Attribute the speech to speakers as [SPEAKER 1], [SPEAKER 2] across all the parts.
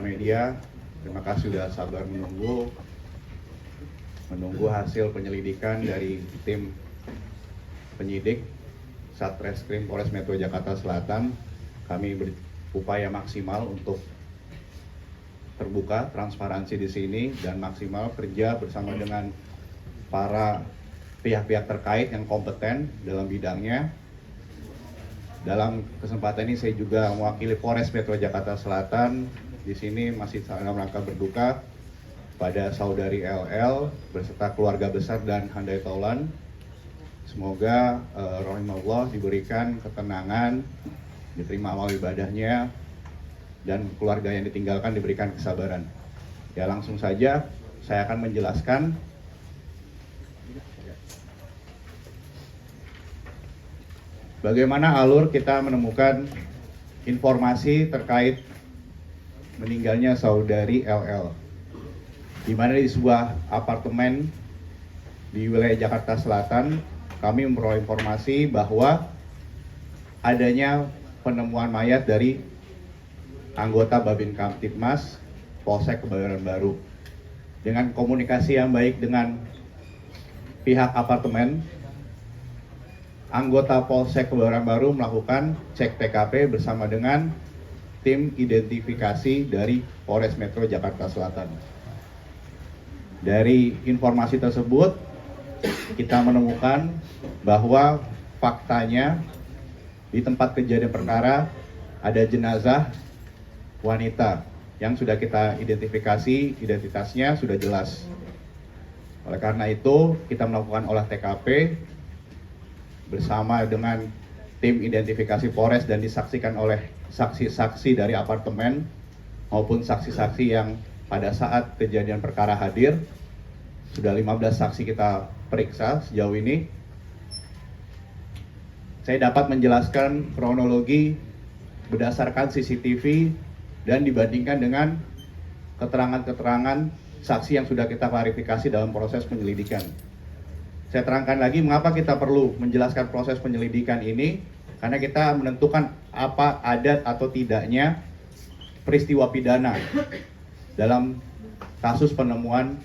[SPEAKER 1] media, terima kasih sudah sabar menunggu hasil penyelidikan dari tim penyidik Satreskrim Polres Metro Jakarta Selatan. Kami berupaya maksimal untuk terbuka, transparansi di sini, dan maksimal kerja bersama dengan para pihak-pihak terkait yang kompeten dalam bidangnya. Dalam kesempatan ini saya juga mewakili Polres Metro Jakarta Selatan. Di sini masih dalam rangka berduka pada saudari LL beserta keluarga besar dan handai taulan. Semoga rahimahullah diberikan ketenangan, diterima amal ibadahnya, dan keluarga yang ditinggalkan diberikan kesabaran. Ya, langsung saja saya akan menjelaskan bagaimana alur kita menemukan informasi terkait meninggalnya saudari LL, di mana di sebuah apartemen di wilayah Jakarta Selatan kami memperoleh informasi bahwa adanya penemuan mayat dari anggota Babin Kamtibmas Polsek Kebayoran Baru. Dengan komunikasi yang baik dengan pihak apartemen, anggota Polsek Kebayoran Baru melakukan cek TKP bersama dengan tim identifikasi dari Polres Metro Jakarta Selatan. Dari informasi tersebut, kita menemukan bahwa faktanya di tempat kejadian perkara ada jenazah wanita yang sudah kita identifikasi, identitasnya sudah jelas. Oleh karena itu, kita melakukan olah TKP bersama dengan tim identifikasi Polres dan disaksikan oleh saksi-saksi dari apartemen maupun saksi-saksi yang pada saat kejadian perkara hadir. Sudah 15 saksi kita periksa sejauh ini. Saya dapat menjelaskan kronologi berdasarkan CCTV dan dibandingkan dengan keterangan-keterangan saksi yang sudah kita klarifikasi dalam proses penyelidikan. Saya terangkan lagi mengapa kita perlu menjelaskan proses penyelidikan ini, karena kita menentukan apa ada atau tidaknya peristiwa pidana dalam kasus penemuan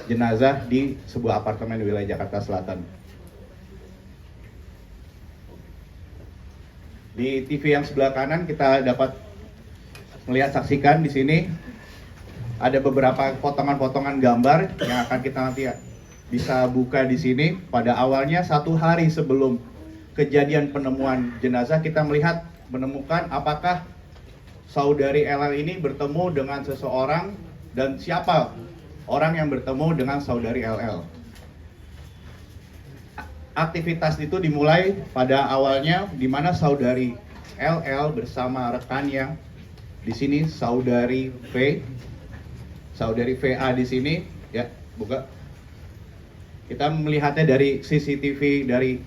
[SPEAKER 1] jenazah di sebuah apartemen di wilayah Jakarta Selatan. Di TV yang sebelah kanan kita dapat melihat, saksikan di sini ada beberapa potongan-potongan gambar yang akan kita nanti bisa buka di sini. Pada awalnya 1 hari sebelum kejadian penemuan jenazah, kita menemukan apakah saudari LL ini bertemu dengan seseorang dan siapa orang yang bertemu dengan saudari LL. Aktivitas itu dimulai pada awalnya di mana saudari LL bersama rekannya, di sini saudari VA di sini, ya, buka. Kita melihatnya dari CCTV dari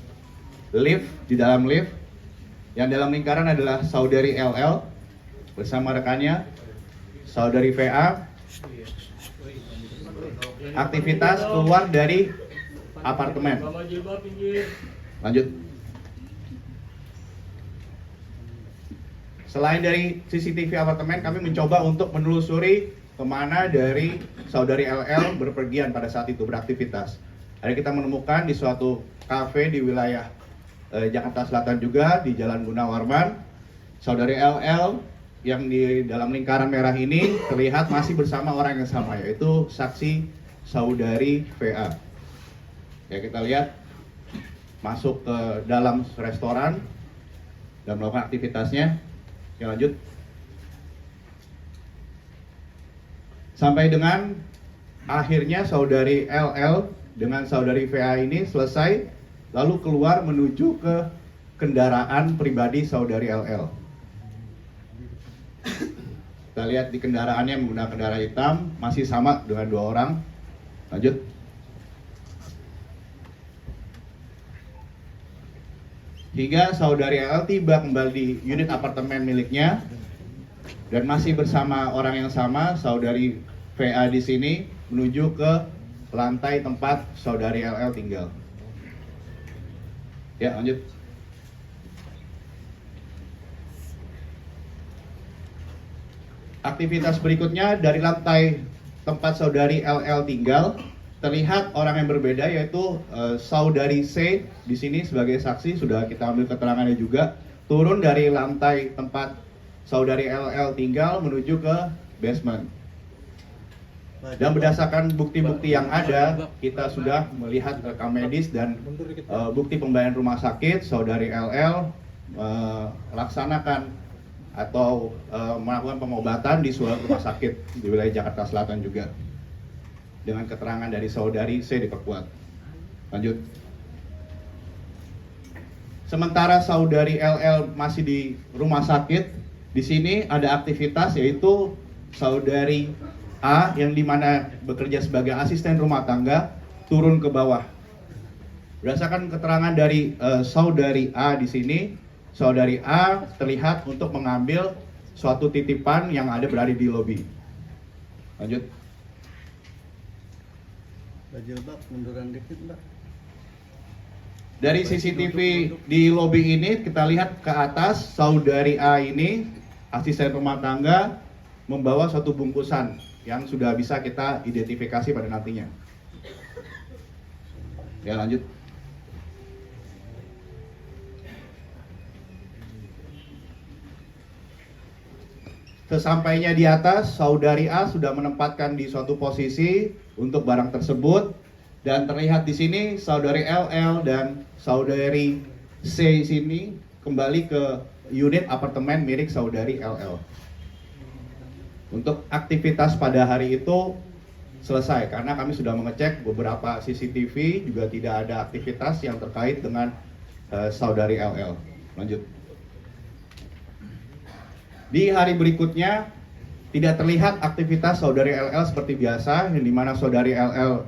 [SPEAKER 1] lift, di dalam lift. Yang dalam lingkaran adalah saudari LL bersama rekannya, saudari VA. Aktivitas keluar dari apartemen. Lanjut. Selain dari CCTV apartemen, kami mencoba untuk menelusuri kemana dari saudari LL berpergian pada saat itu beraktivitas. Ada kita menemukan di suatu kafe di wilayah Jakarta Selatan juga, di Jalan Gunawarman, saudari LL yang di dalam lingkaran merah ini terlihat masih bersama orang yang sama, yaitu saksi saudari VA. Ya, kita lihat masuk ke dalam restoran dan melakukan aktivitasnya. Ya, lanjut. Sampai dengan akhirnya saudari LL dengan saudari VA ini selesai, lalu keluar menuju ke kendaraan pribadi saudari LL. Kita lihat di kendaraannya menggunakan kendaraan hitam, masih sama dengan 2 orang. Lanjut. Hingga saudari LL tiba kembali di unit apartemen miliknya dan masih bersama orang yang sama, saudari VA di sini menuju ke lantai tempat saudari LL tinggal. Ya, lanjut. Aktivitas berikutnya dari lantai tempat saudari LL tinggal, terlihat orang yang berbeda yaitu saudari C di sini sebagai saksi, sudah kita ambil keterangannya juga, turun dari lantai tempat saudari LL tinggal menuju ke basement. Dan berdasarkan bukti-bukti yang ada, kita sudah melihat rekam medis dan bukti pembayaran rumah sakit saudari LL laksanakan atau melakukan pengobatan di suatu rumah sakit di wilayah Jakarta Selatan juga. Dengan keterangan dari saudari C diperkuat. Lanjut. Sementara saudari LL masih di rumah sakit, di sini ada aktivitas yaitu saudari A yang dimana bekerja sebagai asisten rumah tangga turun ke bawah. Berdasarkan keterangan dari saudari A di sini, saudari A terlihat untuk mengambil suatu titipan yang berada di lobi. Lanjut.
[SPEAKER 2] Mbak Jilbab, munduran dikit Mbak.
[SPEAKER 1] Dari CCTV di lobi ini kita lihat ke atas, saudari A ini asisten rumah tangga membawa suatu bungkusan yang sudah bisa kita identifikasi pada nantinya. Ya, lanjut. Sesampainya di atas, saudari A sudah menempatkan di suatu posisi untuk barang tersebut, dan terlihat di sini saudari LL dan saudari C sini kembali ke unit apartemen milik saudari LL. Untuk aktivitas pada hari itu selesai karena kami sudah mengecek beberapa CCTV, juga tidak ada aktivitas yang terkait dengan saudari LL. Lanjut. Di hari berikutnya tidak terlihat aktivitas saudari LL seperti biasa, yang dimana saudari LL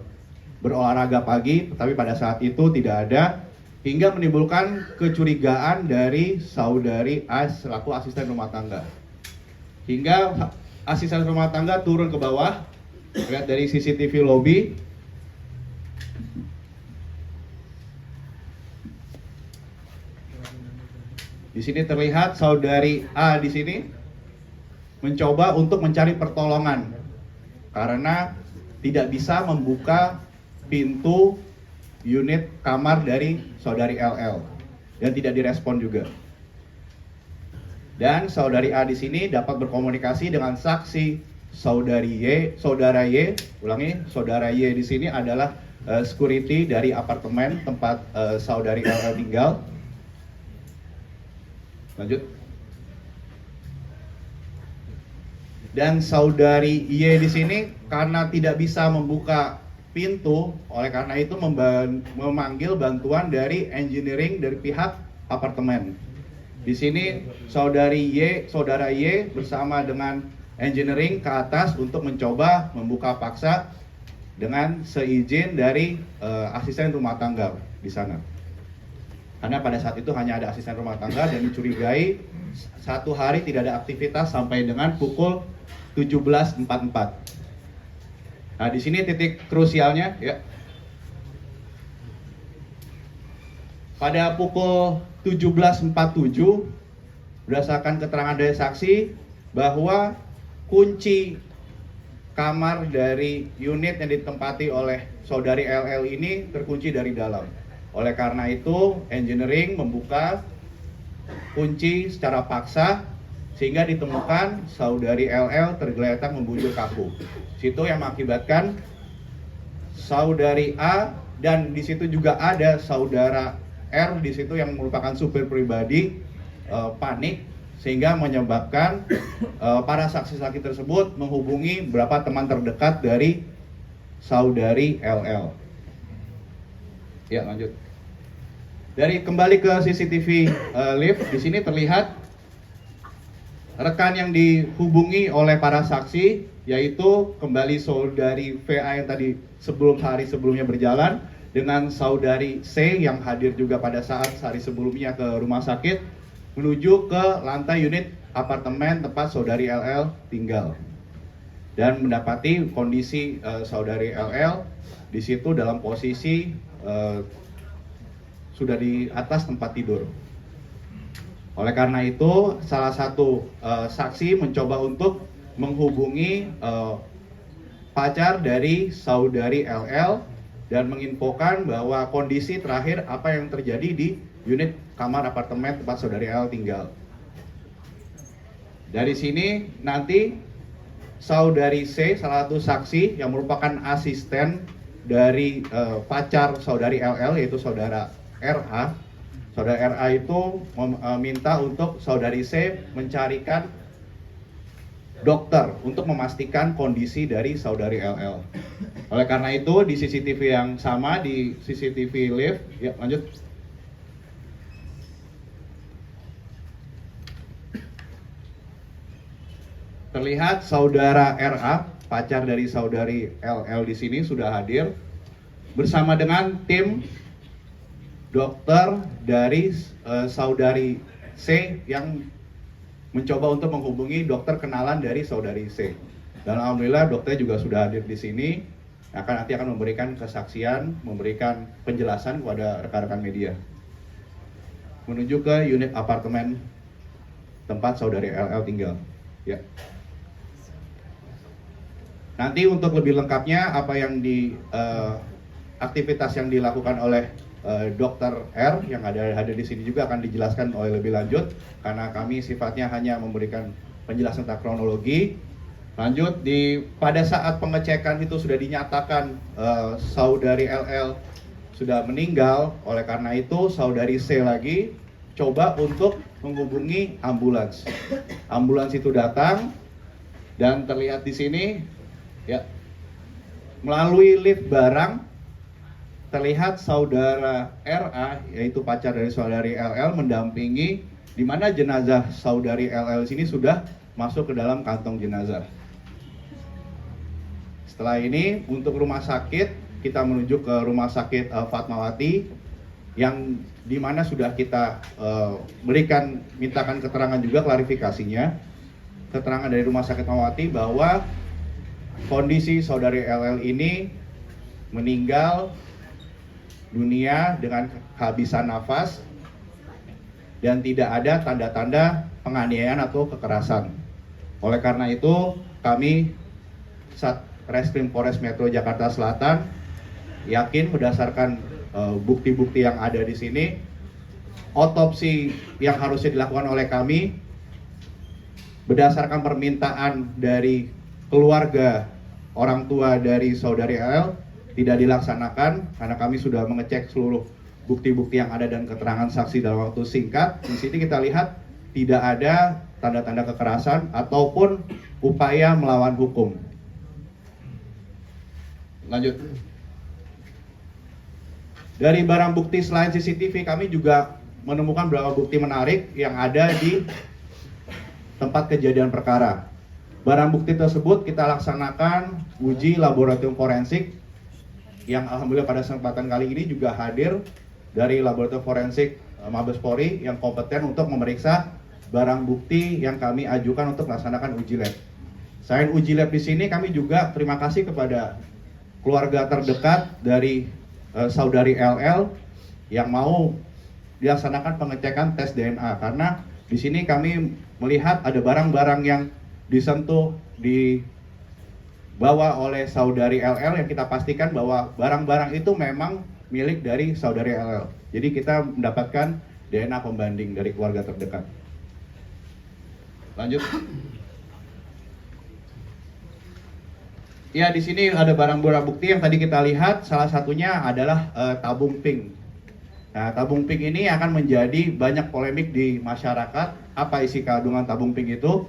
[SPEAKER 1] berolahraga pagi, tetapi pada saat itu tidak ada, hingga menimbulkan kecurigaan dari saudari A selaku asisten rumah tangga. Hingga asisten rumah tangga turun ke bawah, lihat dari CCTV lobby. Di sini terlihat saudari A di sini mencoba untuk mencari pertolongan karena tidak bisa membuka pintu unit kamar dari saudari LL dan tidak direspon juga. Dan saudari A di sini dapat berkomunikasi dengan saksi saudari Y, saudara Y, saudara Y di sini adalah security dari apartemen tempat saudari LL tinggal. Lanjut. Dan saudari Y di sini karena tidak bisa membuka pintu, oleh karena itu memanggil bantuan dari engineering dari pihak apartemen. Di sini saudara Y bersama dengan engineering ke atas untuk mencoba membuka paksa dengan seizin dari asisten rumah tangga di sana. Karena pada saat itu hanya ada asisten rumah tangga dan dicurigai satu hari tidak ada aktivitas sampai dengan pukul 17.44. Nah, di sini titik krusialnya ya. Pada pukul 17.47 berdasarkan keterangan dari saksi bahwa kunci kamar dari unit yang ditempati oleh saudari LL ini terkunci dari dalam. Oleh karena itu, engineering membuka kunci secara paksa sehingga ditemukan saudari LL tergeletak membujur kaku. Situ yang mengakibatkan saudari A dan di situ juga ada saudara R di situ yang merupakan supir pribadi panik sehingga menyebabkan para saksi-saksi tersebut menghubungi beberapa teman terdekat dari saudari LL. Ya, lanjut. Dari kembali ke CCTV lift, di sini terlihat rekan yang dihubungi oleh para saksi, yaitu kembali saudari VA yang tadi hari sebelumnya berjalan dengan saudari C yang hadir juga pada saat hari sebelumnya ke rumah sakit menuju ke lantai unit apartemen tempat saudari LL tinggal dan mendapati kondisi saudari LL di situ dalam posisi sudah di atas tempat tidur. Oleh karena itu, salah satu saksi mencoba untuk menghubungi pacar dari saudari LL dan menginfokan bahwa kondisi terakhir apa yang terjadi di unit kamar apartemen tempat saudari LL tinggal. Dari sini nanti saudari C, salah satu saksi yang merupakan asisten dari pacar saudari LL, yaitu saudara RA. Saudara RA itu meminta untuk saudari C mencarikan dokter untuk memastikan kondisi dari saudari LL. Oleh karena itu di CCTV yang sama, di CCTV live, ya lanjut. Terlihat saudara RA, pacar dari saudari LL di sini sudah hadir bersama dengan tim dokter dari saudari C yang mencoba untuk menghubungi dokter kenalan dari saudari C. Dan alhamdulillah dokter juga sudah hadir di sini, nanti akan memberikan kesaksian, memberikan penjelasan kepada rekan-rekan media. Menuju ke unit apartemen tempat saudari LL tinggal. Ya. Nanti untuk lebih lengkapnya apa yang aktivitas yang dilakukan oleh Dokter R yang hadir di sini juga akan dijelaskan oleh lebih lanjut, karena kami sifatnya hanya memberikan penjelasan tentang kronologi. Lanjut, pada saat pengecekan itu sudah dinyatakan saudari LL sudah meninggal. Oleh karena itu saudari C lagi coba untuk menghubungi ambulans. Ambulans itu datang dan terlihat di sini ya, melalui lift barang. Terlihat saudara RA, yaitu pacar dari saudari LL, mendampingi di mana jenazah saudari LL sini sudah masuk ke dalam kantong jenazah. Setelah ini untuk rumah sakit, kita menuju ke rumah sakit Fatmawati yang di mana sudah kita mintakan keterangan juga, klarifikasinya. Keterangan dari rumah sakit Fatmawati bahwa kondisi saudari LL ini meninggal dunia dengan kehabisan nafas dan tidak ada tanda-tanda penganiayaan atau kekerasan. Oleh karena itu, kami Satreskrim Polres Metro Jakarta Selatan yakin berdasarkan bukti-bukti yang ada di sini, otopsi yang harusnya dilakukan oleh kami berdasarkan permintaan dari keluarga orang tua dari saudari LL tidak dilaksanakan karena kami sudah mengecek seluruh bukti-bukti yang ada dan keterangan saksi dalam waktu singkat. Di sini kita lihat tidak ada tanda-tanda kekerasan ataupun upaya melawan hukum. Lanjut. Dari barang bukti selain CCTV, kami juga menemukan beberapa bukti menarik yang ada di tempat kejadian perkara. Barang bukti tersebut kita laksanakan uji laboratorium forensik yang alhamdulillah pada kesempatan kali ini juga hadir dari laboratorium forensik Mabes Polri yang kompeten untuk memeriksa barang bukti yang kami ajukan untuk melaksanakan uji lab. Selain uji lab di sini, kami juga terima kasih kepada keluarga terdekat dari saudari LL yang mau dilaksanakan pengecekan tes DNA, karena di sini kami melihat ada barang-barang yang disentuh, dibawa oleh saudari LL yang kita pastikan bahwa barang-barang itu memang milik dari saudari LL. Jadi kita mendapatkan DNA pembanding dari keluarga terdekat. Lanjut. Ya, di sini ada barang-barang bukti yang tadi kita lihat, salah satunya adalah tabung pink. Nah, tabung pink ini akan menjadi banyak polemik di masyarakat. Apa isi kandungan tabung pink itu?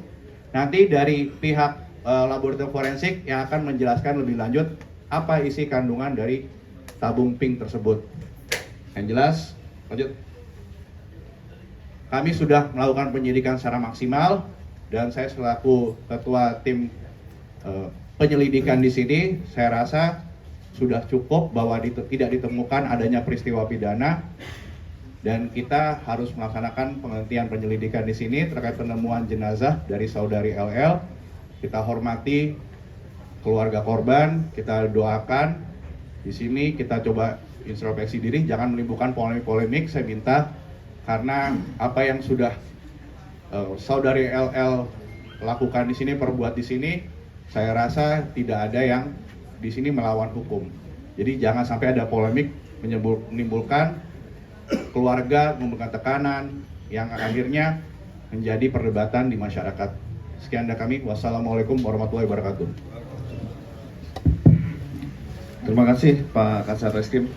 [SPEAKER 1] Nanti dari pihak laboratorium forensik yang akan menjelaskan lebih lanjut apa isi kandungan dari tabung pink tersebut. Yang jelas, lanjut. Kami sudah melakukan penyidikan secara maksimal dan saya selaku ketua tim penyelidikan di sini, saya rasa sudah cukup bahwa tidak ditemukan adanya peristiwa pidana dan kita harus melaksanakan penghentian penyelidikan di sini terkait penemuan jenazah dari saudari LL. Kita hormati keluarga korban, kita doakan. Di sini kita coba introspeksi diri, jangan menimbulkan polemik-polemik. Saya minta, karena apa yang sudah saudari LL lakukan di sini, perbuat di sini, saya rasa tidak ada yang di sini melawan hukum. Jadi jangan sampai ada polemik menimbulkan keluarga, menimbulkan tekanan yang akhirnya menjadi perdebatan di masyarakat. Sekian dari kami. Wassalamualaikum warahmatullahi wabarakatuh.
[SPEAKER 3] Terima kasih Pak Kasat Reskrim.